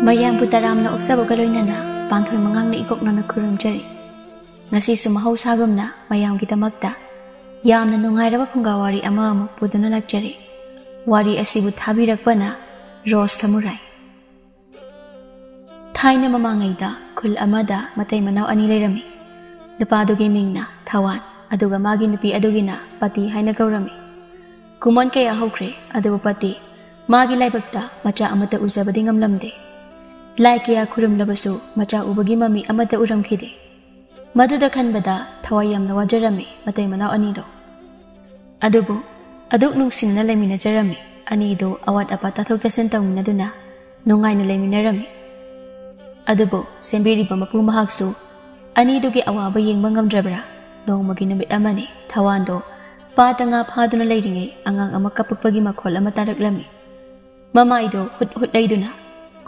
Mayang putaramna oksabo kaloinana pangthoi mangang na ikokna kuramjari ngasi sumahawsagumna mayang gidamakta yamna nungairaba phungawari ama amuk puduna lakjari wari asibu thabirakpana Rose Samurai Thaina mamangaida khul amada matai manau ani leirami nupadugi mingna Thawan aduga magi nupi adugina pati haina gaurami kuman kaya hokre aduga pati magi laibakta macha amata uzabadi ngamlamde lai kaya khurum macha ubagi mami amata uramkhide maduda khanbada thawai yamna wajarami matai manau ani do adubu aduk nungsinna lemina jarami ani do awat apa tathok tasen tawna duna nungaina leminarami adubu sembiri mapu mahaksu ani dugi awaba yengba ngamdrabra nongmagi namit amani Thawan do patanga phaduna leiringe angang ama kapukpagi makhol ama taraklami mama ido hut hut leiduna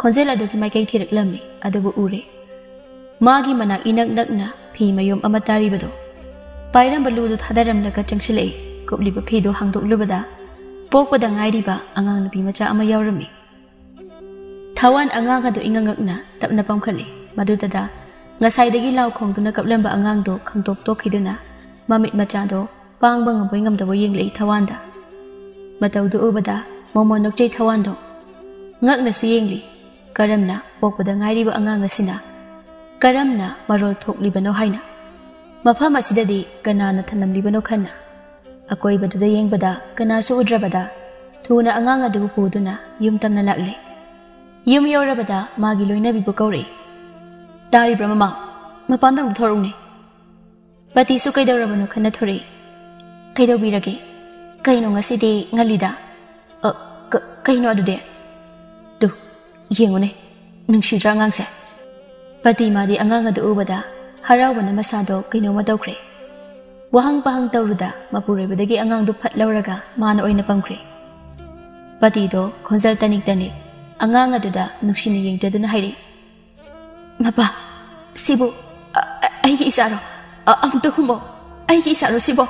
khonjel adugi maikai thiraklami adubu ure magi manak inak nakna phi mayom ama taribado pairam baludu thadaramlaka changsilei kobliba phi do hangdoklubada pokpada ngairiba angang nupi macha ama yaurami Thawan angang adu ingangakna tapna pamkhali madudada ngasaidagi law khongduna kaplamba angang do khangtok tokhiduna mamit macha do pangbang ngaboi ngamdabo yenglei Thawan da matawdu ubada momo nokchei Thawan do ngakna su yengli karamna pokpada ngairiba angang asina karamna marol thoklibano haina mafam asidadi kanana thanamlibano khanna akoi baduda yengbada kana su udrabada thuna angang adu puduna yum tamna lakle yum yorabada magi loina bibu kaure dari brahma mapandam thorungni pati su kaidawrabano khanna thori kaidawbirage kaino ngasidi ngalida kaino adude du yengone nungsidra ngangse pati madi angang adu ubada harawbana masado kaino madawkhre wahang pahang tawruda mapurebadagi angang du phat lawraga mana oina pamkhre pati do khonjal tanik tanik angang aduda nuksina yengjaduna hairi mapa sibo aigi isaro amto khumo aigi isaro sibo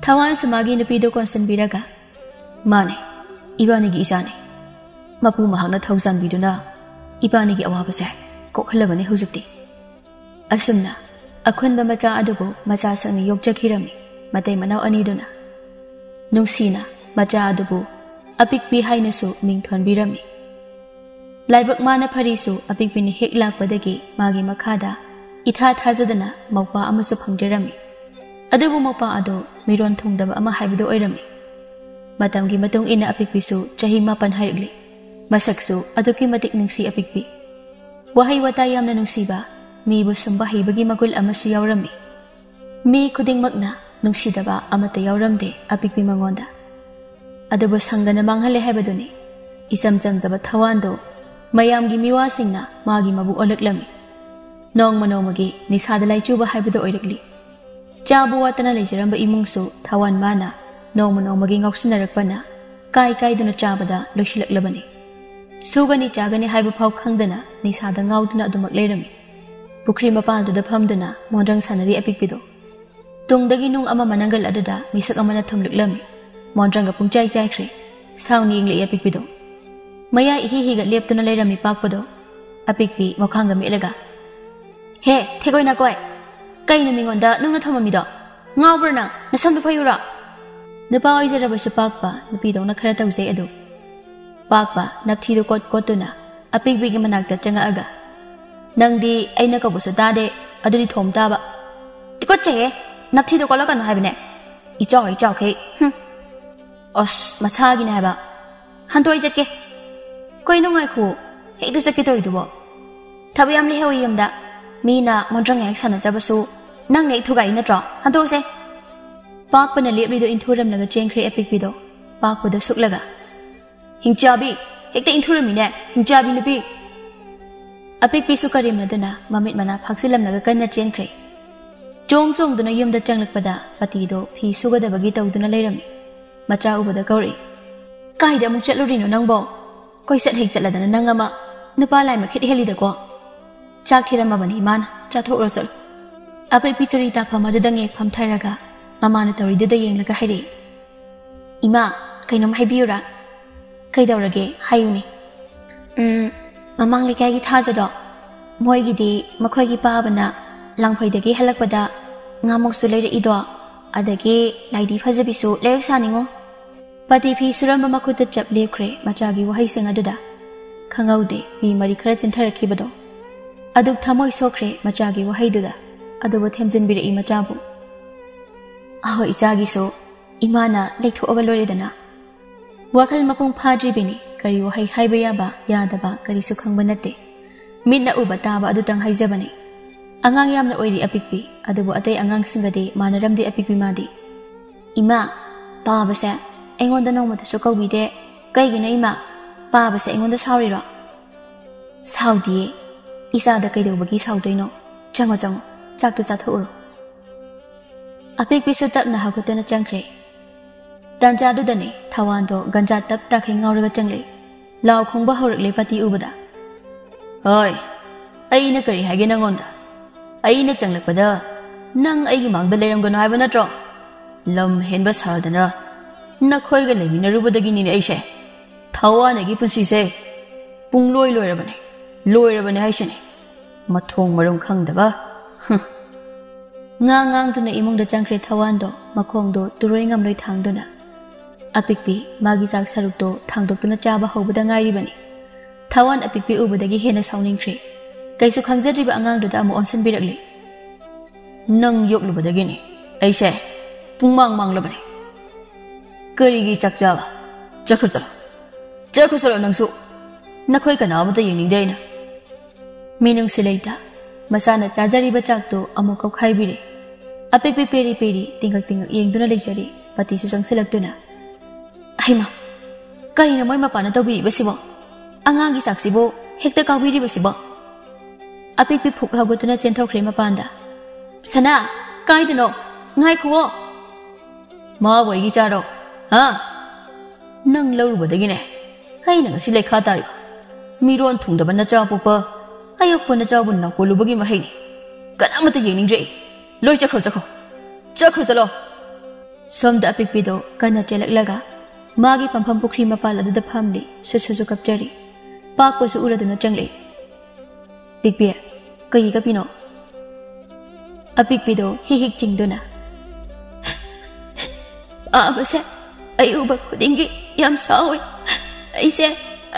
Thawan samagi nupi do constant biraga mane ibani gi isane mapu mahangna thausan biduna ibani gi awabase kokhalabane hujukti asumna akhunba macha adubu macha sangi yokjakhirami matai manau aniduna nungsina macha adubu apikpi hainasu mingthon birami laibak mana pharisu apikpini hek lakpadagi magi makhada itha thajadana maupa amasu phangderami adubu maupa ado miron thungdaba ama haibudo oirami matamgi matung ina apikpisu chahi mapan haigli masaksu aduki matik nungsi apikpi wahai wata yamna nungsiba mi bu sambahi bagi magul amasu yaurami mi khudingmakna nungsidaba amata yauramde apikpi mangonda adubu sangana manghale haibaduni isam jamjaba Thawan do mayamgi miwasingna magi mabu olaklami nong manomagi nisada laichuba haibudo oirakli chabu watana leijaramba imungsu Thawan mana nong manomagi ngauksinarakpana kai kai duna chabada loisilaklabani sugani chagani haibu phau khangdana nisada ngauduna adumak leirami Pukri mapaduda phamduna mondrang sanari apikpido tungdagi nung ama manangal aduda misak amana thamluklami mondrang ga pungchai chaikhre sauni ingle apikpido maya ihi ga leptuna leirami pakpado apikpi mokhanga melaga he thegoina koi kaina mingonda nungna thamamido ngawbrna nasamdu phayura napa oijarabasu pakpa nupidona khara tawjei adu pakpa napthido kot kotuna apikpi gi manakta changa aga nangdi aina ka busu tade aduri thom taba tikotche napthi do kola kan haibne ichaw khe os masagi na ba hantoi jake koino ngai khu hekdu jake toi dubo thabiam le hewi yamda mina mondrang yak sana jabasu nang nei thugai na tro hanto se pak pana lepli do inthuram laga chengkhre epic bido pak buda suklaga hingchabi hekte inthuram ne hingchabi nupi apik pisu karim naduna mamit mana phaksilam naga kanna chenkre chong duna yumda changlakpada pati do phi sugada bagi tawduna leirami macha ubada kauri kaida mu chatlurino nangbo koisat hek chatladana nangama nupa lai ma khit heli da ko chak thirama bani man cha thokro chal apik pichari ta phama dudange pham thairaga mamana tawri duda yenglaga hairi ima kainom haibiyura kaidawrage hayuni ꯃꯃꯥꯡ ꯂꯩꯀꯥꯏꯒꯤ ꯊꯥꯖꯗꯣ ꯃꯣꯏꯒꯤꯗꯤ ꯃꯈꯣꯏꯒꯤ ꯄꯥꯕꯅ ꯂꯥꯡꯐꯩꯗꯒꯤ ꯍꯜꯂꯛꯄꯗ ꯉꯥꯃꯣꯛꯁꯨ ꯂꯩꯔꯛꯏꯗꯣ ꯑꯗꯒꯤ ꯂꯥꯏꯗꯤ ꯐꯖꯕꯤꯁꯨ ꯂꯩꯔꯛ ꯁꯥꯅꯤꯡꯉꯣ party ꯐꯤ ꯁꯨꯔꯝꯕ ꯃꯈꯨꯠꯇ ꯆꯞ ꯂꯦꯞꯈ꯭ꯔꯦ ꯃꯆꯥꯒꯤ ꯋꯥꯍꯩꯁꯤꯡ ꯑꯗꯨꯗ ꯈꯪꯍꯧꯗꯦ ꯐꯤ ꯃꯔꯤ ꯈꯔ ꯆꯤꯟꯊꯔꯛꯈꯤꯕꯗꯣ ꯑꯗꯨꯛ ꯊꯃꯣꯏ ꯁꯣꯛꯈ꯭ꯔꯦ ꯃꯆꯥꯒꯤ ꯋꯥꯍꯩꯗꯨꯗ ꯑꯗꯨꯕꯨ ꯊꯦꯝꯖꯤꯟꯕꯤꯔꯛꯏ ꯃꯆꯥꯕꯨ ꯑꯍꯣꯏ ꯏꯆꯥꯒꯤꯁꯨ ꯏꯃꯥꯅ ꯂꯩꯊꯣꯛꯑꯒ ꯂꯣꯏꯔꯦꯗꯅ ꯋꯥꯈꯜ ꯃꯄꯨꯡ ꯐꯥꯗ꯭ꯔꯤꯕꯅꯤ ꯀꯔꯤ ꯋꯥꯍꯩ ꯍꯥꯏꯕ ꯌꯥꯕ ꯌꯥꯗꯕ ꯀꯔꯤꯁꯨ ꯈꯪꯕ ꯅꯠꯇꯦ ꯃꯤꯠꯅ ꯎꯕ ꯇꯥꯕ ꯑꯗꯨꯇꯪ ꯍꯥꯏꯖꯕꯅꯤ ꯑꯉꯥꯡ ꯌꯥꯝꯅ ꯑꯣꯏꯔꯤ ꯑꯄꯤꯛꯄꯤ ꯑꯗꯨꯕꯨ ꯑꯇꯩ ꯑꯉꯥꯡꯁꯤꯡꯒꯗꯤ ꯃꯥꯟꯅꯔꯝꯗꯦ ꯑꯄꯤꯛꯄꯤ ꯃꯥꯗꯤ ꯏꯃꯥ ꯄꯥꯕꯁꯦ ꯑꯩꯉꯣꯟꯗ ꯅꯣꯡꯃꯇꯁꯨ ꯀꯧꯕꯤꯗꯦ ꯀꯩꯒꯤꯅꯣ ꯏꯃꯥ ꯄꯥꯕꯁꯦ ꯑꯩꯉꯣꯟꯗ ꯁꯥꯎꯔꯤꯔꯣ ꯁꯥꯎꯗꯤꯌꯦ ꯏꯆꯥꯗ ꯀꯩꯗꯧꯕꯒꯤ ꯁꯥꯎꯗꯣꯏꯅꯣ ꯆꯪꯉꯣ ꯆꯪꯉꯣ ꯆꯥꯛꯇꯨ ꯆꯥꯊꯣꯛꯎꯔꯣ ꯑꯄꯤꯛꯄꯤꯁꯨ ꯇꯞꯅ ꯍꯧꯒꯠꯇꯨꯅ ꯆꯪꯈ꯭ꯔꯦ ꯇꯥꯟꯖꯥꯗꯨꯗꯅꯤ ꯊꯋꯥꯟꯗꯣ ꯒꯟꯖꯥ ꯇꯞ ꯇꯥꯈꯩ ꯉꯥꯎꯔꯒ ꯆꯪꯂꯛꯏ ꯂꯥꯎ ꯈꯣꯡꯕ ꯍꯧꯔꯛꯂꯦ ꯄꯥꯇꯤ ꯎꯕꯗ ꯍꯣꯏ ꯑꯩꯅ ꯀꯔꯤ ꯍꯥꯏꯒꯦ ꯅꯪꯉꯣꯟꯗ ꯑꯩꯅ ꯆꯪꯂꯛꯄꯗ ꯅꯪ ꯑꯩꯒꯤ ꯃꯥꯡꯗ ꯂꯩꯔꯝꯒꯅꯣ ꯍꯥꯏꯕ ꯅꯠꯇ꯭ꯔꯣ ꯂꯝ ꯍꯦꯟꯕ ꯁꯥꯗꯅ ꯅꯈꯣꯏꯒ ꯂꯩꯃꯤꯟꯅꯔꯨꯕꯗꯒꯤꯅꯤꯅꯦ ꯑꯩꯁꯦ ꯊꯋꯥꯟꯒꯤ ꯄꯨꯟꯁꯤꯁꯦ ꯄꯨꯡꯂꯣꯏ ꯂꯣꯏꯔꯕꯅꯦ ꯍꯥꯏꯁꯤꯅꯦ ꯃꯊꯣꯡ ꯃꯔꯝ ꯈꯪꯗꯕ ꯉꯥꯡꯗꯨꯅ ꯏꯃꯨꯡꯗ ꯆꯪꯈ꯭ꯔꯦ ꯊꯋꯥꯟꯗꯣ ꯃꯈꯣꯡꯗꯣ ꯇꯨꯔꯣꯏ ꯉꯝꯂꯣꯏ ꯊꯥꯡꯗꯨꯅ ꯑꯄꯤꯛꯄꯤ ꯃꯥꯒꯤ ꯆꯥꯛ ꯁꯔꯨꯛꯇꯣ ꯊꯥꯡꯗꯣꯛꯇꯨꯅ ꯆꯥꯕ ꯍꯧꯕꯗ ꯉꯥꯏꯔꯤꯕꯅꯤ ꯊꯋꯥꯟ ꯑꯄꯤꯛꯄꯤ ꯎꯕꯗꯒꯤ ꯍꯦꯟꯅ ꯁꯥꯎꯅꯤꯡꯈ꯭ꯔꯦ ꯀꯩꯁꯨ ꯈꯪꯖꯗ꯭ꯔꯤꯕ ꯑꯉꯥꯡꯗꯨꯗ ꯑꯃꯨꯛ ꯑꯣꯟꯁꯤꯟꯕꯤꯔꯛꯂꯤ ꯅꯪ ꯌꯣꯛꯂꯨꯕꯗꯒꯤꯅꯤ ꯑꯩꯁꯦ ꯄꯨꯡꯃꯥꯡꯂꯕꯅꯤ ꯀꯔꯤꯒꯤ ꯆꯥꯛ ꯆꯥꯕ ꯆꯠꯈ꯭ꯔꯣ ꯆꯠꯂꯣ ꯅꯪꯁꯨ ꯅꯈꯣꯏ ꯀꯅꯥꯃꯇ ꯌꯦꯡꯅꯤꯡꯗꯦ ꯑꯩꯅ ꯃꯤꯅꯨꯡꯁꯤ ꯂꯩꯇ ꯃꯆꯥꯅ ꯆꯥꯖꯔꯤꯕ ꯆꯥꯛꯇꯣ ꯑꯃꯨꯛ ꯀꯧꯈꯥꯏꯕꯤꯔꯦ ꯑꯄꯤꯛꯄꯤ ꯄꯦꯔꯤ ꯇꯤꯡꯉꯛ ꯌꯦꯡꯗꯨꯅ ꯂꯩꯖꯔꯤ ꯄꯥꯇꯤꯁꯨ ꯆꯪꯁꯤꯜꯂꯛꯇꯨꯅ ꯍꯩꯃꯥ ꯀꯔꯤꯅꯣ ꯃꯣꯏ ꯃꯄꯥꯅ ꯇꯧꯕꯤꯔꯤꯕꯁꯤꯕꯣ ꯑꯉꯥꯡꯒꯤ ꯆꯥꯛꯁꯤꯕꯨ ꯍꯦꯛꯇ ꯀꯥꯎꯕꯤꯔꯤꯕꯁꯤꯕꯣ ꯑꯄꯤꯛꯄꯤ ꯐꯨꯛ ꯍꯧꯒꯠꯇꯨꯅ ꯆꯦꯟꯊꯣꯛꯈ꯭ꯔꯦ ꯃꯄꯥꯟꯗ ꯁꯅꯥ ꯀꯥꯏꯗꯅꯣ ꯉꯥꯏꯈꯨꯋꯣ ꯃꯥꯕꯨ ꯑꯩꯒꯤ ꯆꯥꯔꯣ ꯅꯪ ꯂꯧꯔꯨꯕꯗꯒꯤꯅꯦ ꯑꯩꯅ ꯉꯁꯤ ꯂꯩꯈꯥ ꯇꯥꯔꯤꯕ ꯃꯤꯔꯣꯟ ꯊꯨꯡꯗꯕ ꯅꯆꯥ ꯄꯣꯛꯄ ꯑꯌꯣꯛꯄ ꯅꯆꯥꯕꯨ ꯅꯥꯎꯀꯣꯜꯂꯨꯕꯒꯤ ꯃꯍꯩꯅꯤ ꯀꯅꯥꯃꯠꯇ ꯌꯦꯡꯅꯤꯡꯗ꯭ꯔꯦ ꯂꯣꯏ ꯆꯠꯈ꯭ꯔꯣ ꯁꯣꯝꯗ ꯑꯄꯤꯛꯄꯤꯗꯣ ꯀꯟꯅ ꯆꯦꯜꯂꯛꯂꯒ ꯃꯥꯒꯤ ꯄꯝꯐꯝ ꯄꯨꯈ꯭ꯔꯤ ꯃꯄꯥꯜ ꯑꯗꯨꯗ ꯐꯝꯂꯤ ꯁꯨꯁꯨ ꯀꯞꯆꯔꯤ ꯄꯥꯛꯄꯁꯨ ꯎꯔꯗꯨꯅ ꯆꯪꯂꯛꯏ ꯄꯤꯛꯄꯤ ꯀꯩꯒꯤ ꯀꯞꯄꯤꯅꯣ ꯑꯄꯤꯛꯄꯤꯗꯣ ꯍꯤꯛ ꯆꯤꯡꯗꯨꯅ ꯄꯥꯕꯁꯦ ꯑꯌꯨꯕ ꯈꯨꯗꯤꯡꯒꯤ ꯌꯥꯝ ꯁꯥꯎꯏ ꯑꯩꯁꯦ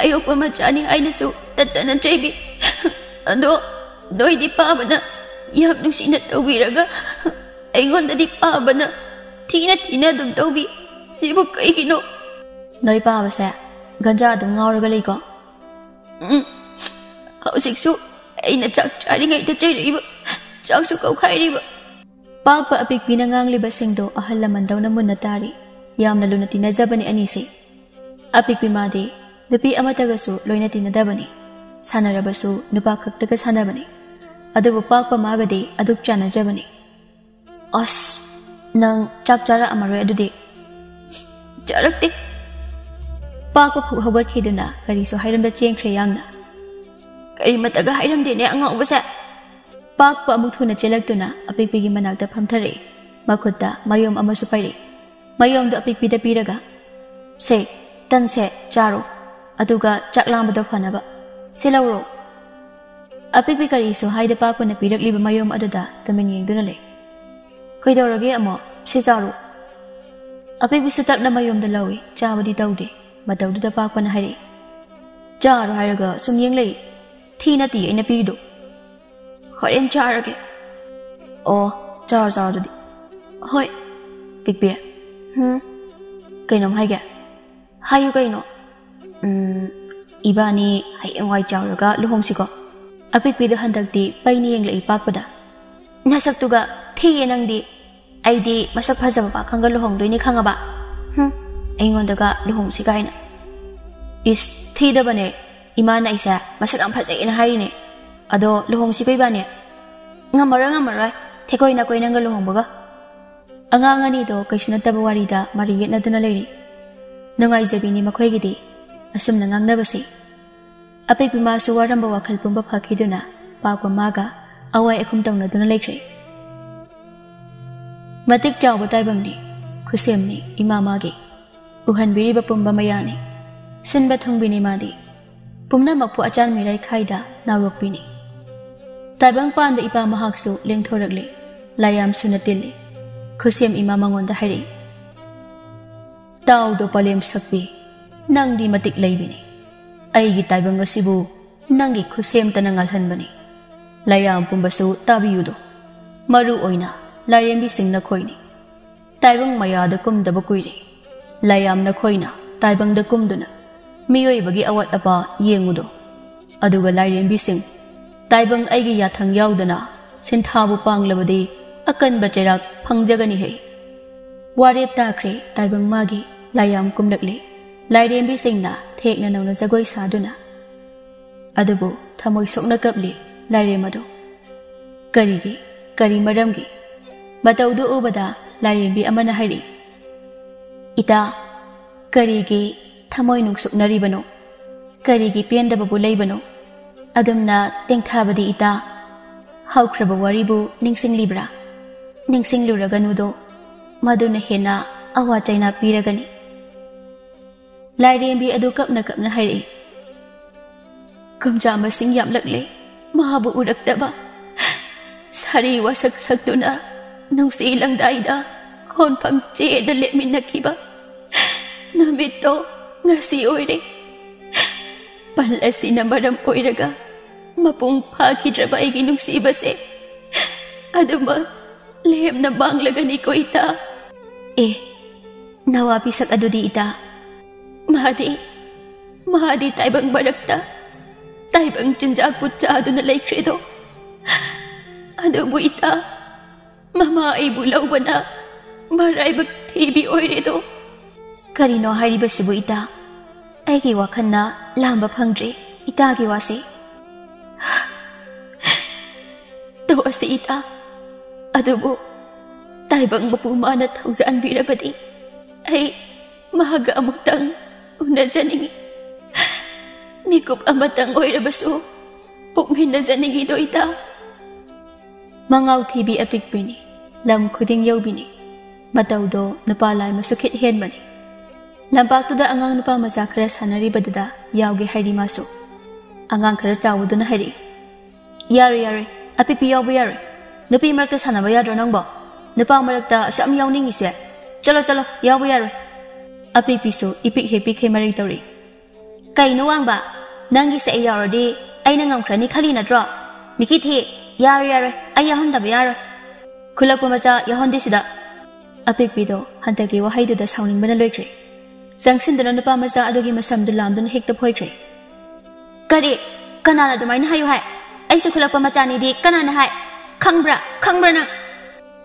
ꯑꯌꯣꯛꯄ ꯃꯆꯥꯅꯤ ꯍꯥꯏꯅꯁꯨ ꯇꯠꯇꯅ ꯆꯩꯕꯤ ꯑꯗꯣ ꯅꯣꯏꯗꯤ ꯄꯥꯕꯅ ꯌꯥꯝ ꯅꯨꯡꯁꯤꯅ ꯇꯧꯕꯤꯔꯒ ꯑꯩꯉꯣꯟꯗꯗꯤ ꯄꯥꯕꯅ ꯊꯤꯅ ꯑꯗꯨꯝ ꯇꯧꯕꯤ ꯁꯤꯕꯨ ꯀꯩꯒꯤꯅꯣ ꯅꯣꯏ ꯄꯥꯕꯁꯦ ꯒꯟꯖꯥ ꯑꯗꯨꯝ ꯉꯥꯎꯔꯒ ꯂꯩꯀꯣ ꯍꯧꯖꯤꯛꯁꯨ ꯑꯩꯅ ꯆꯥꯛ ꯆꯥꯔꯤꯉꯩꯗ ꯆꯩꯔꯛꯏꯕ ꯆꯥꯛꯁꯨ ꯀꯧꯈꯥꯏꯔꯤꯕ ꯄꯥꯛꯄ ꯑꯄꯤꯛꯄꯤꯅ ꯉꯥꯡꯂꯤꯕꯁꯤꯡꯗꯣ ꯑꯍꯜ ꯂꯃꯟꯗꯧꯅ ꯃꯨꯟꯅ ꯇꯥꯔꯤ ꯌꯥꯝꯅ ꯂꯨꯅ ꯇꯤꯟꯅꯖꯕꯅꯤ ꯑꯅꯤꯁꯤ ꯑꯄꯤꯛꯄꯤ ꯃꯥꯗꯤ ꯅꯨꯄꯤ ꯑꯃꯇꯒꯁꯨ ꯂꯣꯏꯅ ꯇꯤꯟꯅꯗꯕꯅꯤ ꯁꯥꯟꯅꯔꯕꯁꯨ ꯅꯨꯄꯥ ꯈꯛꯇꯒ ꯁꯥꯟꯅꯕꯅꯤ ꯑꯗꯨꯕꯨ ꯄꯥꯛꯄ ꯃꯥꯒꯗꯤ ꯑꯗꯨꯛ ꯆꯥꯟꯅꯖꯕꯅꯤ ꯑꯁ ꯅꯪ ꯆꯥꯛ ꯆꯥꯔꯛꯑꯝꯃꯔꯣꯏ ꯑꯗꯨꯗꯤ ꯆꯥꯔꯛꯇꯦ ꯄꯥꯛꯄ ꯐꯨꯛ ꯍꯧꯒꯠꯈꯤꯗꯨꯅ ꯀꯔꯤꯁꯨ ꯍꯥꯏꯔꯝꯗ ꯆꯦꯟꯈ꯭ꯔꯦ ꯌꯥꯝꯅ ꯀꯔꯤꯃꯇꯒ ꯍꯥꯏꯔꯝꯗꯦꯅꯦ ꯑꯉꯥꯎꯕꯁꯦ ꯄꯥꯛꯄ ꯑꯃꯨꯛ ꯊꯨꯅ ꯆꯦꯜꯂꯛꯇꯨꯅ ꯑꯄꯤꯛꯄꯤꯒꯤ ꯃꯅꯥꯛꯇ ꯐꯝꯊꯔꯛꯏ ꯃꯈꯨꯠꯇ ꯃꯌꯣꯝ ꯑꯃꯁꯨ ꯄꯥꯏꯔꯛꯏ ꯃꯌꯣꯝꯗꯣ ꯑꯄꯤꯛꯄꯤꯗ ꯄꯤꯔꯒ ꯁꯦ ꯇꯟꯁꯦ ꯆꯥꯔꯣ ꯑꯗꯨꯒ ꯆꯥꯛ ꯂꯥꯝꯕꯗꯣ ꯐꯅꯕ ꯁꯤ ꯂꯧꯔꯣ ꯑꯄꯤꯛꯄꯤ ꯀꯔꯤꯁꯨ ꯍꯥꯏꯗ ꯄꯥꯛꯄꯅ ꯄꯤꯔꯛꯂꯤꯕ ꯃꯌꯣꯝ ꯑꯗꯨꯗ ꯇꯨꯃꯤꯟ ꯌꯦꯡꯗꯨꯅ ꯂꯩ ꯀꯩꯗꯧꯔꯒꯦ ꯑꯃꯨꯛ ꯁꯤ ꯆꯥꯔꯣ ꯑꯄꯤꯛꯄꯤꯁꯨ ꯇꯞꯅ ꯃꯌꯣꯝꯗ ꯂꯧꯏ ꯆꯥꯕꯗꯤ ꯇꯧꯗꯦ ꯃꯇꯧꯗꯨꯗ ꯄꯥꯛꯄꯅ ꯍꯥꯏꯔꯛꯏ ꯆꯥꯔꯣ ꯍꯥꯏꯔꯒ ꯁꯨꯝ ꯌꯦꯡꯂꯛꯏ ꯊꯤ ꯅꯠꯇꯦ ꯑꯩꯅ ꯄꯤꯔꯤꯗꯣ ꯍꯣꯔꯦꯟ ꯆꯥꯔꯒꯦ ꯑꯣ ꯆꯥꯔꯣ ꯑꯗꯨꯗꯤ ꯍꯣꯏ ꯄꯤꯛꯄꯤ ꯀꯩꯅꯣꯝ ꯍꯥꯏꯒꯦ ꯍꯥꯏꯌꯨ ꯀꯩꯅꯣ ꯏꯕꯥꯅꯤ ꯍꯌꯦꯡꯋꯥꯏ ꯆꯥꯎꯔꯒ ꯂꯨꯍꯣꯡꯁꯤꯀꯣ ꯑꯄꯤꯛꯄꯤꯗ ꯍꯟꯗꯛꯇꯤ ꯄꯩꯅ ꯌꯦꯡꯂꯛꯏ ꯄꯥꯛꯄꯗ ꯅꯁꯛꯇꯨꯒ ꯊꯤꯌꯦ ꯅꯪꯗꯤ ꯑꯩꯗꯤ ꯃꯁꯛ ꯐꯖꯕ ꯄꯥꯈꯪꯒ ꯂꯨꯍꯣꯡꯗꯣꯏꯅꯤ ꯈꯪꯉꯕ ꯑꯩꯉꯣꯟꯗꯒ ꯂꯨꯍꯣꯡꯁꯤ ꯀꯥꯏꯅ ꯏꯁ ꯊꯤꯗꯕꯅꯦ ꯏꯃꯥꯅ ꯑꯩꯁꯦ ꯃꯁꯛ ꯌꯥꯝ ꯐꯖꯩꯅ ꯍꯥꯏꯔꯤꯅꯦ ꯑꯗꯣ ꯂꯨꯍꯣꯡꯁꯤꯀꯣ ꯏꯕꯥꯅꯤ ꯉꯝꯃꯔꯣꯏ ꯊꯦꯀꯣꯏ ꯅꯥꯀꯣꯏ ꯅꯪꯒ ꯂꯨꯍꯣꯡꯕꯒ ꯑꯉꯥꯡ ꯑꯅꯤꯗꯣ ꯀꯩꯁꯨ ꯅꯠꯇꯕ ꯋꯥꯔꯤꯗ ꯃꯔꯤ ꯌꯦꯠꯅꯗꯨꯅ ꯂꯩꯔꯤ ꯅꯨꯡꯉꯥꯏꯖꯕꯤꯅꯤ ꯃꯈꯣꯏꯒꯤꯗꯤ ꯑꯁꯨꯝꯅ ꯉꯥꯡꯅꯕꯁꯤ ꯑꯄꯤꯛꯄꯤ ꯃꯥꯁꯨ ꯋꯥꯔꯝꯕ ꯋꯥꯈꯜ ꯄꯨꯝꯕ ꯐꯈꯤꯗꯨꯅ ꯄꯥꯛꯄ ꯃꯥꯒ ꯑꯋꯥꯏ ꯑꯈꯨꯝ ꯇꯧꯅꯗꯨꯅ ꯂꯩꯈ꯭ꯔꯦ ꯃꯇꯤꯛ ꯆꯥꯎꯕ ꯇꯥꯏꯕꯪꯅꯤ ꯈꯨꯁꯦꯝꯅꯤ ꯏꯃꯥ ꯃꯥꯒꯤ ꯎꯍꯟꯕꯤꯔꯤꯕ ꯄꯨꯝꯕ ꯃꯌꯥꯅꯤ ꯁꯤꯟꯕ ꯊꯨꯡꯕꯤꯅꯤ ꯃꯥꯗꯤ पुमनमकपु अचान मिराई खाइदा नावरokpini ताइबंग पान इपा महाकसु लेंथोरकले लायाम सुनतिले खुसेम इमा मंगोंदा हाइरे ताउदो पलेम सकपी नंगदी मतिक लैबिनी अइगी ताइबंग असिबु नंगी खुसेम तना ngalhanbani लायाम पुंबसु ताबियुदो मरु ओइना लायेंबी सिंग नखोइनी ताइबंग मयादा कुमदब कुइरे लायाम नखोइना ताइबंग द कुमदुना मियोइबगी अवत अपा येंगुदो अदुगा लायेंबी सिंग ताइबंग अइगी याथंग याउदना सिंथाबु पांगलबदि अकनबा चेराक फंगजगनी है वारेप ताख्रे ताइबंग मागी लायाम कुमलकले लायरेंबी सिंगना थेकना नौना जगोई सादुना अदुबु थमोइ सोकना कपले लायरेमदो करिगी करी मरमगी मतौदु उबदा लायरेंबी अमना हाइरी इता करिगी थमोइ नुक्सुकनरिबनो करिगी पेंदबबु लैबनो अदुमना तेंथाबदि इता हौख्रब वारिबु निंसिंगलिब्रा निंसिंगलुरगनुदो मदुना हेना अवा चाइना पीरगनी लायरेंबी अदु कपना कपना हाइरी कमजा मसिंग यामलकले महाबु उरक्तबा सारी वसक सक्तुना नुंसी लंगदाइदा खोनफम चेदा लेमिनखिबा नमितो ngasi oire palasi na maram oiraga mapung phakidraba igi nungsibase aduma lem na banglagani ko ita nawapi sak adudi ita mahadi taibang barakta taibang chinjak putchadu na laikredo adubu ita mama ibu lawbana maraibak thibi oiredo karino hairibasibu ita aigi wakhanna lamba phangdre ita gi wase to ase ita adubu taibang bapu mana thaujan birabadi ai mahaga amuktang unajaningi nikup amatang oirabasu pukminna janingi do ita mangau thibi apikbini lam khuding yobini mataudo nupalai masukit henmani लंपाक्तुदा अंगांग नुपा मजा खरा सानरिबदुदा यावगे हाइरी मासु अंगांग खरा चावुदुना हाइरी यारे यारे अपिपि यावबो यारे नुपि मरक्ता सानबा याद्रो नंगबो नुपा मरक्ता असम यावनिंगिसे चलो चलो यावबो यारे अपिपिसु इपिक हेपिक हे मरि तौरी कइनो वांगबा नंगी से यावरदि अइना ngamख्रानि खालि नद्रो मिकी थे यारे यारे अइ याहनदबा यारे खुलकपा मचा याहनदिसिदा अपिपिदो हंतगी वहाइदुदा साउनिंगबना लोइख्रे संगसिंदुना नुपा मचा अदुगी मसमदु लामदुना हेक्ता फोइख्रे करी कनाना दुमाइना हायु हाय अइसे खुलकपा मचानिदि कनाना हाय खंगब्रा नंग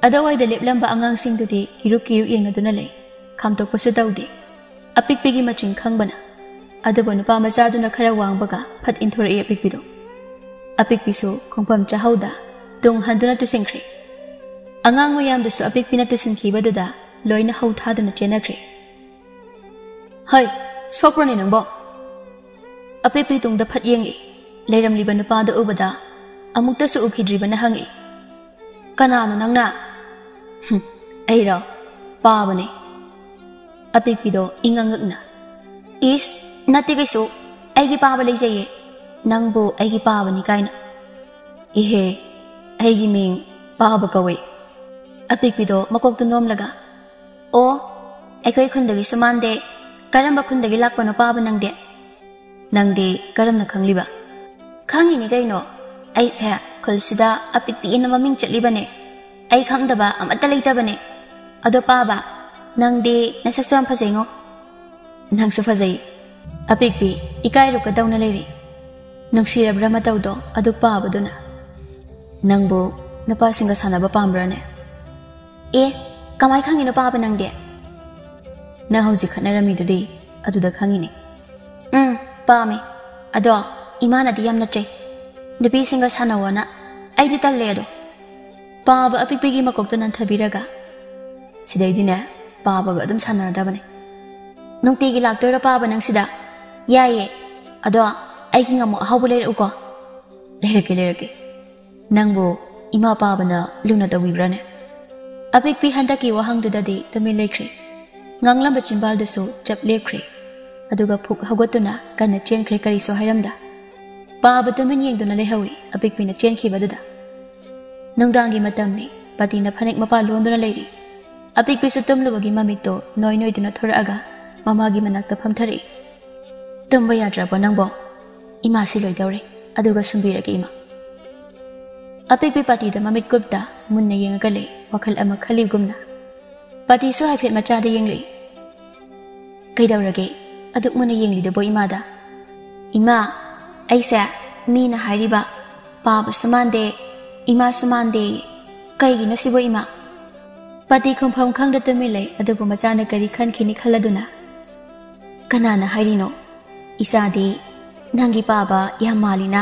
अदवाइदा लेपलंबा अंगांगसिंगदुदि किरु येंगदुना लै खामतोकपसु तौदे अपिकपिगी मचिंग खंगबना अदुबो नुपा मचादुना खरा वांगबगा फट इंथोरए अपिकपिदो अपिकपिसु खोंफम चाहौदा तुंग हंदुना तुसिंख्रे अंगांग मयामदसु अपिकपिना तुसिंखिबदुदा लोइना हौथादुना चेनाख्रे हाय सोप्रनी नंबो अपेपी तुंगदा फट येंगे लेरमलिबा नुपादा उबदा अमुक्तसु उखिद्रिबना हंगे कनानो नंगना अइरा पाबने अपेपीदो इंगंगना इस नते कैसो अइगी पाबा लेजये नंगबो अइगी पाबनी काइना इहे अइगी मिंग पाबा कवे अपेपीदो मकोक्तु नोमलगा ओ अइखोय खुंदगी समानदे करम्बा खुंदगी लाक्पनो पाबा नंगदे करमना खंगलिबा खंगिनी कइनो अइ छे खुलसिदा अपिपीना ममिंग चटलिबने अइ खंगदबा अमता लेतबने अदो पाबा नंगदे नसक्सु याम फजेंगो नंगसु फजै अपिपी इकाइरु कदौना लेरि नुंसिरब्रा मतौदो अदु पाबदुना नंगबो नपासिंगा सानबा पामब्राने कमाय खंगिनो पाबा नंगदे ना हौजी खनरमीदुदि अदुदा खंगिनी पामे अदो इमानादि यामना चै नुपीसिंगा सानवना अइदि तल्ले अदो पाबा अपिकपिगी मकोक्तो नंथबिरगा सिदैदिने पाबगा अदुम सानरदबने नुंतिगी लाक्तोरा पाबा नंसिदा याये अदो अइगी ngamo ahawbu leruko lerake nangbo ima pabana luna tawibrane apikpi handaki wahangdudadi tami lekhre nganglam chimbal desu chap lekre aduga phuk hawgatuna kana chenkre kariso hairamda paaba tumin yengduna lehawi apikpina chenkhibaduda nungdangi matamni patina phanek mapa londuna leiri apikpisu tumlubagi mamito noi noiduna thoraga mamagi manakta phamthari tumba yadrabo nangbo ima si loidawre aduga sumbirage ima apikpi patida mamit kupta munna yengaga le wakhal ama khalibgumna pati so haifet machada yengli kaidawrage aduk munna yengli de boy imada ima aisa mina hariba paba samande ima samande kaigi no sibo ima pati khompham khangda tumile adubu machana kari khankhini khaladuna kanana hairino isadi nangi paba yamalina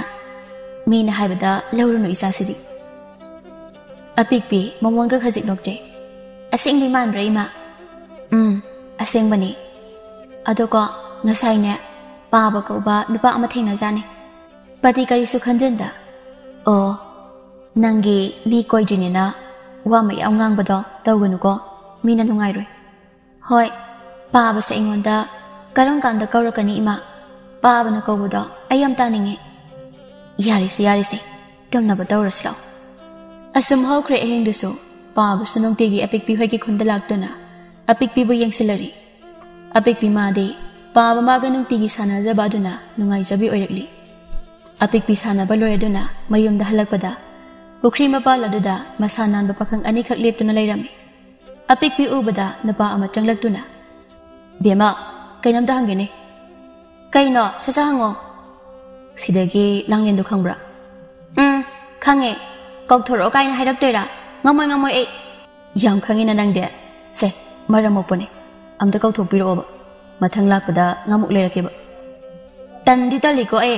mina haibada lawruno isasidi apikpi mamwanga khajik nokje asengbi manra ima asengbani adoko ngasaine paba ko ba nupa ama thengna jani pati kari su khanjanda o nangi mi koijinina wa mai awngang bado tawgunu ko mina nungai roi hoi paba se ingonda karam kanda kawrakani ima paba na kawbudo ayam taninge yarise tamna badawras law asum hawkre ehingdusu paba sunongtegi apikpi hoigi khunda laktuna apikpi bu yengsilari apikpi made paba maga nungtigi sana jabaduna nungai jabi oirakli apikpi sana baloreduna mayumda halakpada pukri mapal aduda masanan bapakhang ani khak leptuna leirami apikpi ubada napa ama changlaktuna bema kainamda hangene kaino sasa hango sidagi langlendu khangbra khange kokthoro kaina hairaktoira ngamoi e yam khangina nangde se maramopone amda kauthopiro mathang lakpada ngamuk lerakeba tandi taliko e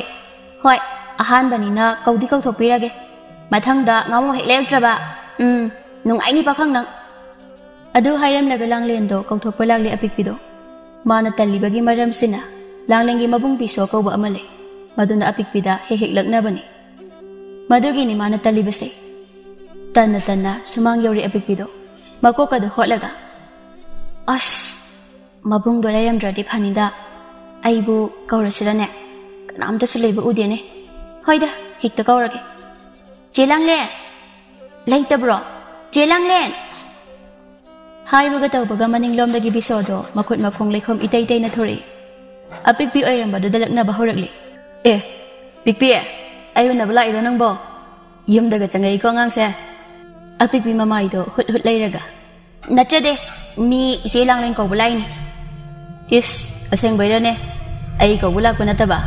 hoi ahan banina kaudi kauthopirage mathangda ngamo hek lektraba nung aini pakhang nang adu hairam laga langlendo kauthoppa lagle apikpido mana talibagi maram sina langlengi mabung piso kauba amale maduna apikpida hek laknabani madugi ni mana talibase tanna sumang yori apikpido makoka da hotlaga as mabung do layam dradi phanida aibu kaurasirane kanamta suleibu udene hoida hikta kaurage jelanglen leitabro jelanglen haibuga tawbaga maninglomdagi bisodo makhut makhong leikhom itay na thori apikpi oiramba do dalakna bahorakli pikpi ayuna bala iro nangbo yumdaga changai ko ngangse apikpi mamai do hut leiraga nachade mi jelanglen ko bulain is aseng bairane ai ko bulak panataba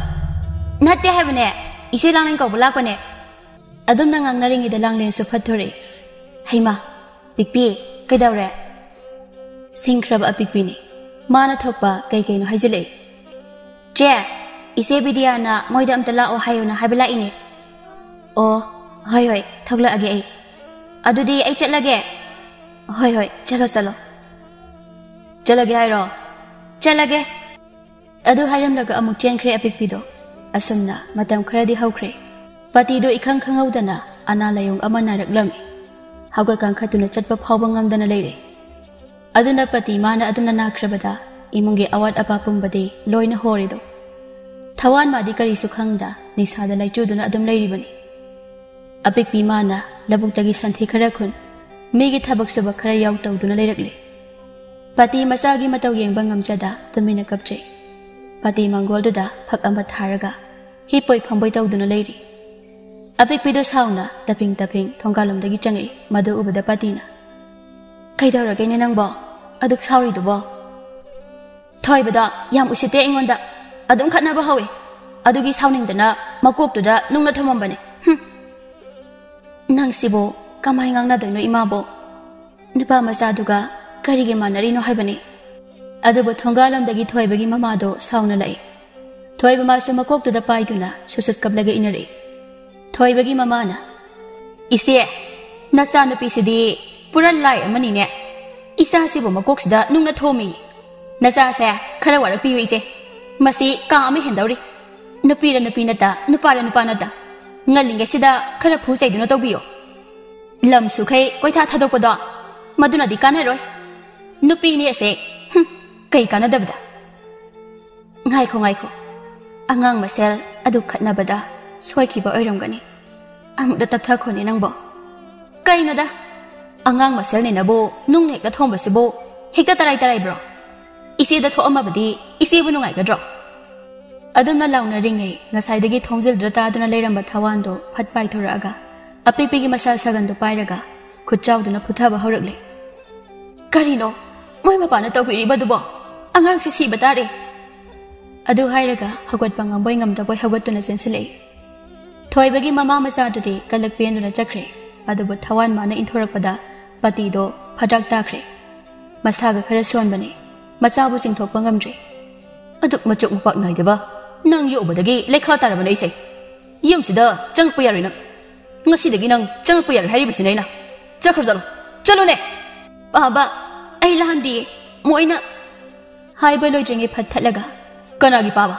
natte habne iselanglen ko bulak pane adum nangang naringi da langlen su phathore haima pikpi kaidawre singkraba apikpi ni mana thokpa kai no haijile je ise bidiana moida amtala o hayuna habila ine o hoi thogla age ai adudi ai chatlage hoi chalo chalage hairo chalage adu hairam laga amuk chenkre apikpi do asumna matam kharadi hawkre pati do ikhang khangawdana ana layong amana raklami hawga kan khatuna chatpa phawba ngamdana leire aduna pati mana aduna nakrabada imunge awat apapum bade loina horido thawan madi kari sukhangda nisada laituduna adum leiribani apikpi mana labuktagi santhi khara khun migi thabak suba khara yaw tawduna leirakle pati masagi mataw yengba ngamjada tumina kapche pati mangolduda phak amba tharaga hipoi phamboi tawduna leiri apikpido sauna taping thongkalomdagi changi madu ubada patina kaidawrage ne nangbo aduk sauri dubo thoibada yam usite ingonda adum khatnaba hawi adugi sauningdana makoptuda nungna thamambane nang sibo kamai ngangna doino imabo nipa masaduga karige manarino haibani adubu thongkalomdagi thoibagi mamado sauna lai thoiba masu makoptuda paiduna susut kaplaga inare thoibagi mamana ise nasa nupisidi puran lai amani ne isa sibo makoksida nungna thomi nasa sa khara wara piyu ise masi ka ami hendawri nupira nupinata nupara nupanata ngalinge sida khara phusai duna tawbiyo lam sukhai koitha thadokpada maduna di kanaroi nupi ni ase kai kanadabda Ngaiko. Angang masel adu khatnabada soikiba oiramgani. Amukda tapthakoni nangbo. Kainoda. Angang masel ne nabo nung hekta thombasibo hekta tarai bro. Isi da thoamabadi isi bu nungai gadro. Adumna launa ringai ngasaidagi thongzil drata aduna leiramba thawando phatpai thoraga. Apipigi masal sagandu pairaga khutchauduna phuthaba haurakle. Karino moi mapana tawiribadubo angang si batare. Adu hairaga hagot pangamboi ngamdaboi hagotuna sensilei. Thoibagi mama macadudi kalakpenduna chakre. Adubu thawan mana inthorakpada patido phadak takre. Masaga khara sonbani machabu singthokpa ngamdre. Aduk machuk mupak naidaba nang yobadagi lekha tarabana isai. Yumsida changpa yaroi nang. Ngasidagi nang changpa yaroi haribasina ina. Chakhar chalo ne. Baba ai lahandi moina haiba loijringi phathalaga kanagi paba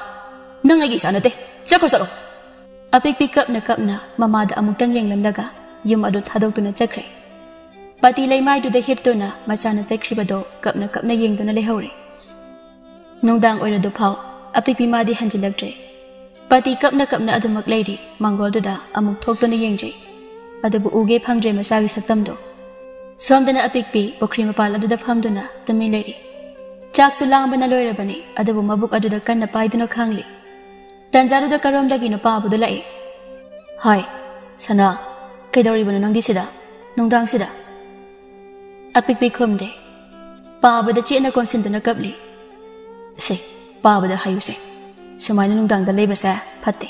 nang agi sanate chakhar apik pick na mamada amuktang yenglamlaga yum adu thadokuna chakre. Pati laimai du de hiptuna masana chakribado kapna yengduna lehore. Nungdang oiradu phau apik pi madi hanjilaktre. Pati kapna adumak leiri mangol duda amuk thoktuna yengjai. Adabu uge phangje masagi saktamdo. Somdana apik pi pokri mapal aduda phamduna tumi leiri. Chaksu langbana loirabani adabu mabuk aduda kanna paiduna khangli. Tanjaruda karomdagi no pabudu lai. Hai, sana, kaidoribano nang disida, nungdang sida. Apik khumde. Pabuda chena konsinduna kapli. Se, pabuda hayu se. Sumaina nungdang da lebasa phatte.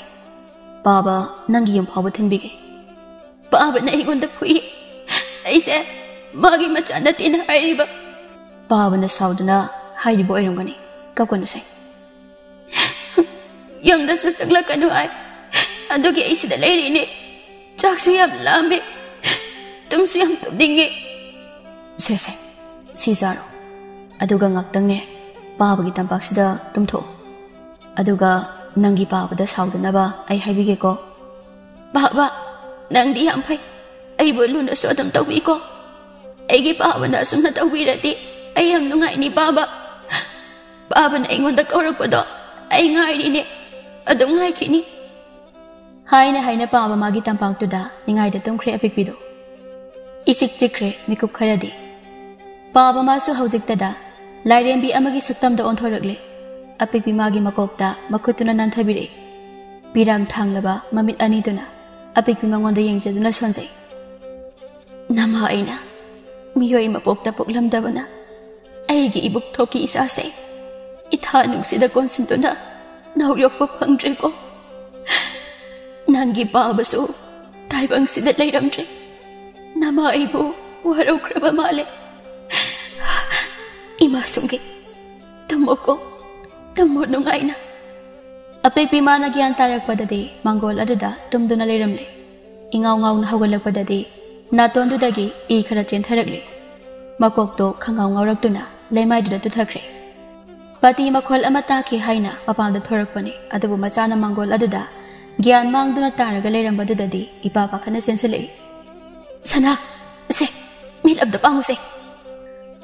Paba nangi yum phabu thinbige. Paba na igonda phui. Aise magi machana tina hairiba. Paba na sauduna hairibo oirungani. Kapkanu se. Yamda su chaglakanu ai adugi aisida lerini chaksu yam lambe tumsu yam tumninge se sizaro aduga ngaktangne babagi tampaksida tumtho aduga nangi babada saudanaba ai haibige ko baba nangdi yam phai ai boluna so adam tawbi ko aigi babana sumna tawbirati ai yam nungai ni baba na ingonda kaurakpado ai ngairi ne adum ngai kini haina paba magi tampang tuda ningai da tumkhre apikpido isik chikre mikup kharadi paba masu haujik tada lairembi amagi saktam da onthorakle apikpi magi makokta makutuna nanthabire pirang thanglaba mamit ani tuna apikpi mangonda yengjeduna sonjai nama aina miyoi mapokta poklamdabana aigi ibuk thoki isase itha nungsida konsintuna Now you're hungry go. Nangi babasu, taibang sidat lay ramdre. Nama ibu, waraw kraba male. Imasunggi, tamo nungay na. Apik pimana gyan tarak padadi, manggol adada, tumduna lay ramle. Ingaw-ngaw na hawalag padadi, naton dudagi, ikarachen tharagli. Makokto, kangaw-ngaw ragtuna, laymay duda tuthakre. Pati makhol amataki haina mapalda thorakpani adabu machana manggol aduda gyan mangduna taraga leiramba dudadi ipapa khana senselei sana se mil abda panguse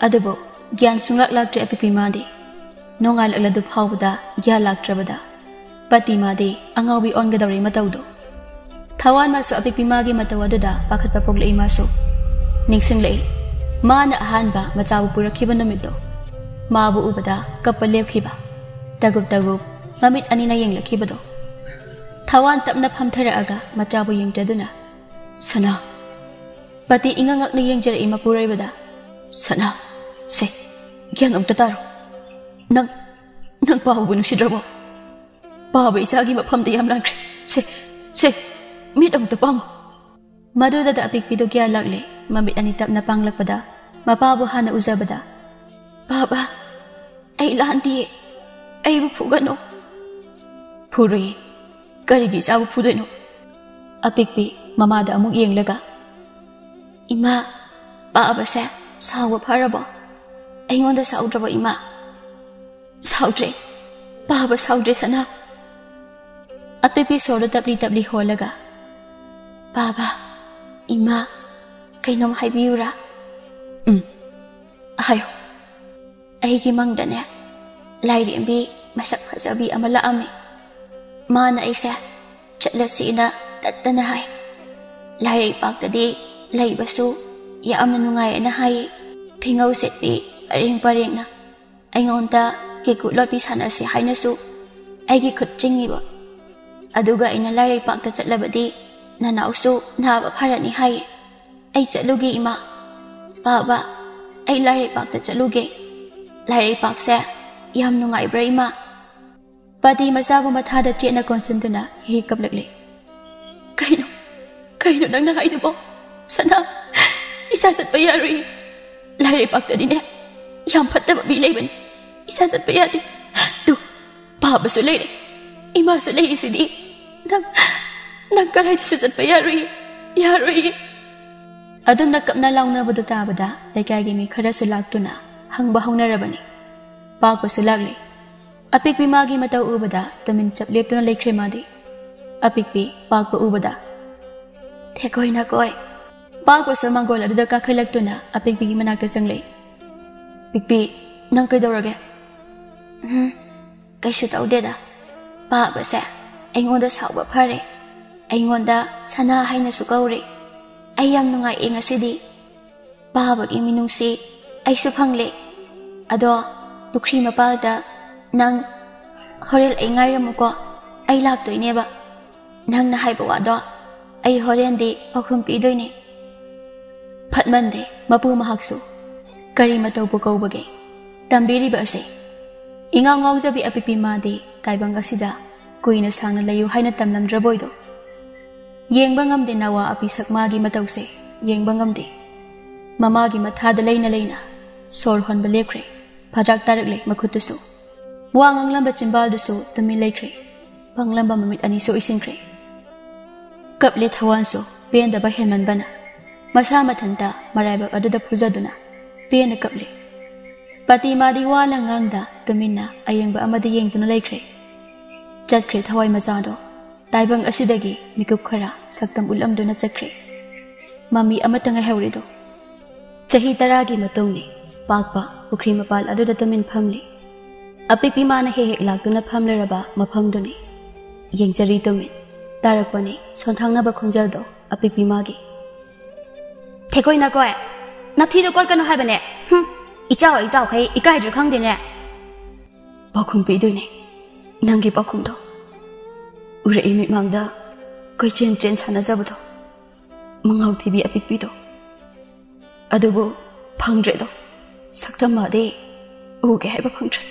adabu gyan sunglak laktre apipi madi nongal aladu phawda gya laktrabada pati madi angawi ongadawri matawdo thawan masu apipi magi matawaduda pakhat papoglei masu ningsinglei mana ahanba machawu purakhiba numiddo Mabu ubada kapalep khiba tagup mamit anina yenglakibado thawan tapna phamthara aga machabu yengtaduna sana pati ingangak na yengjara imapurai bada sana se gyang amta taro nang babu nusidrabo baba isagi maphamda yam lakre se mit amta pango maduda da apikpido gya lagle mamit ani tapna panglakpada mapabu hana uzabada Baba, ay lahandi, ay bupugano. Puri, karigi sa bupudano. Apikpi, mamada among iyang laga. Ima, baba sa, sawa parabo. Ay ngonda saudrabo ima. Saudre, baba saudre sana. Apikpi solo tabli holaga. Baba, ima, kay nom haibiyura. Ayo. Aigi mangdane lairembi masak fajabi ama laami. Mana aise chatlasiina tattana hai. Lairai paktadi laibasu yaamna nungai na hai. Phingau setpi aring pareng na. Aingonda kikut pi sanasi hainasu aigi khut chingiba. Aduga ina lairai pakta chatlabadi nanausu naba pharani hai. Ai chatlugi ima. Baba ai lairai pakta chatlugi. Lairai pakse yam nungai bra ima. Pati masabu mathada chena konsentuna hi kaplakle. Kaino nang na haidu bo. Sana isa satpa yarui. Lairai pakta dine yam phattaba mi leiban. Isa satpa yadi. Tu baba su leire. Ima su leire sidi. Nang karai su satpa yarui. Yarui. Adum nakapna launa badu tabada laikai mi khara su laktuna hangba haunarabani. Pakpa su lagle. Apikpi magi matau ubada tumin chap leptuna laikre madi. Apikpi pakpa ubada. Thekoi na koi. Pakpa su mangol aduda kakhailak-tuna apikpi gi manakta changle. Pikpi nang kaidorage. Kaisu taudeda. Pakpa se aingonda sauba phare. Aingonda sana haina su kaure. Ai yam nungai e ngasidi. Pakpa gi minungsi ai su phangle. Ado pukri mapalda nang horel ai ngairamuko ai laktoineba. Nang na haiba wado ai horendi pakhum pidoine. Phatmande mapu mahaksu kari matau pukobage tambiri ba ase ingaw ngawjabi apipi madi taibang asida kuina sangna layu haina tamlam draboido yengba ngamde nawa api sakmagi matause yengba ngamde mamagi mathada leina sor honba lekre phajak tarakle makhutusu wangang lamba chimbal dusu tumi lekre panglamba mamit ani so isingkre kaple thawanso penda ba henman bana masa mathanta maraiba aduda phujaduna pena kaple pati madi wala ngangda tumina ayengba amadi yengtuna laikre chatkre thawai machado taibang asidagi mikup khara saktam ulamduna chakre mami amatanga hewrido chahi taragi matungni pakpa pukri mapal aduda tumin phamli apipi mana he laktuna phamleraba maphamduni yengjari tumin tarakpani sonthangna ba khonjaldo apipi magi Thekoi na koi. Nakthi do kol kanu habane. Ichao khai ikai ju khang dine. Pakhum pi doine. Nangi pakhum do. Ure imi mangda koi chen sana jabu do. Mangau tibi apik pi do. Adubu phangre do. Saktam ma de uge haiba phangre.